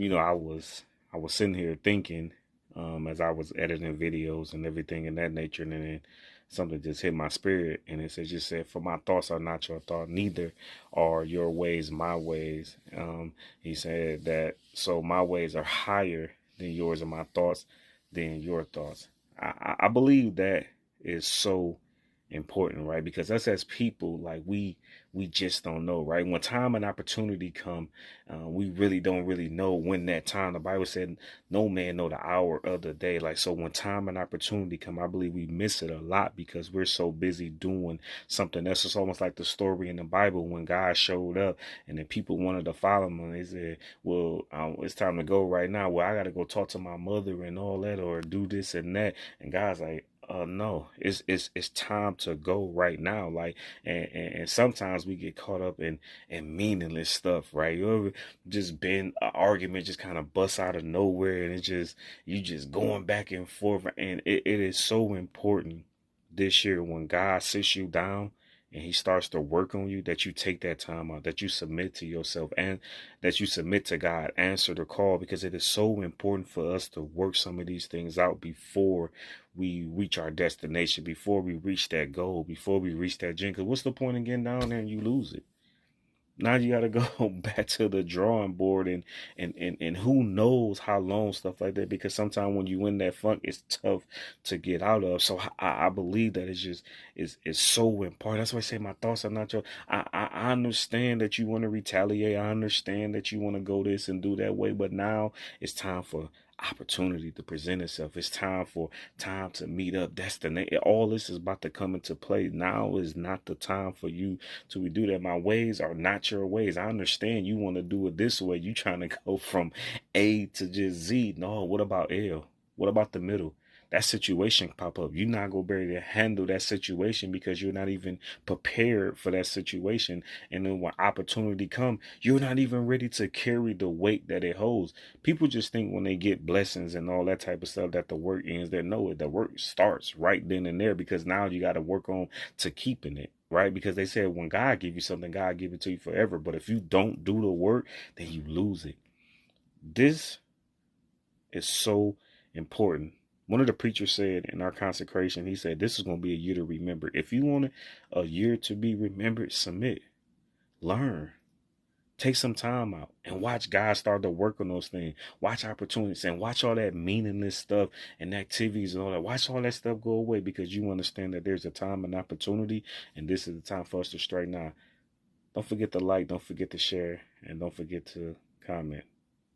I was sitting here thinking, as I was editing videos and everything in that nature, and then something just hit my spirit, and just said, "For my thoughts are not your thoughts, neither are your ways my ways." He said that, so my ways are higher than yours, and my thoughts than your thoughts. I believe that is so important, right? Because us as people, like we just don't know, right? When time and opportunity come, we really don't really know when that time. The Bible said, "No man know the hour of the day." Like, so when time and opportunity come, I believe we miss it a lot because we're so busy doing something else. It's almost like the story in the Bible when God showed up and then people wanted to follow him, and they said, "Well, it's time to go right now. Well, I got to go talk to my mother and all that, or do this and that." And God's like, no, it's time to go right now. Like, and sometimes we get caught up in meaningless stuff, right? You ever just been an argument just kind of busts out of nowhere, and you just going back and forth, and it is so important this year when God sits you down and he starts to work on you, that you take that time out, that you submit to yourself, and that you submit to God, answer the call, because it is so important for us to work some of these things out before we reach our destination, before we reach that goal, before we reach that dream. Because what's the point in getting down there and you lose it? Now you got to go back to the drawing board, and who knows how long, stuff like that, because sometimes when you in that funk, it's tough to get out of. So I believe that it's just is so important. That's why I say my thoughts are not your. I understand that you want to retaliate. I understand that you want to go this and do that way, but now it's time for opportunity to present itself. It's time to meet up. Destination. All this is about to come into play. Now is not the time for you till we do that. My ways are not your ways. I understand you want to do it this way. You trying to go from A to just Z. No, what about L? What about the middle? That situation pop up. You're not gonna be able to handle that situation because you're not even prepared for that situation. And then when opportunity come, you're not even ready to carry the weight that it holds. People just think when they get blessings and all that type of stuff that the work ends there. No, the work starts right then and there, because now you got to work on to keeping it. Right? Because they said when God give you something, God give it to you forever. But if you don't do the work, then you lose it. This is so important. One of the preachers said in our consecration, he said, this is going to be a year to remember. If you want a year to be remembered, submit, learn, take some time out and watch God start to work on those things. Watch opportunities and watch all that meaningless stuff and activities and all that. Watch all that stuff go away, because you understand that there's a time and opportunity, and this is the time for us to straighten out. Don't forget to like, don't forget to share, and don't forget to comment.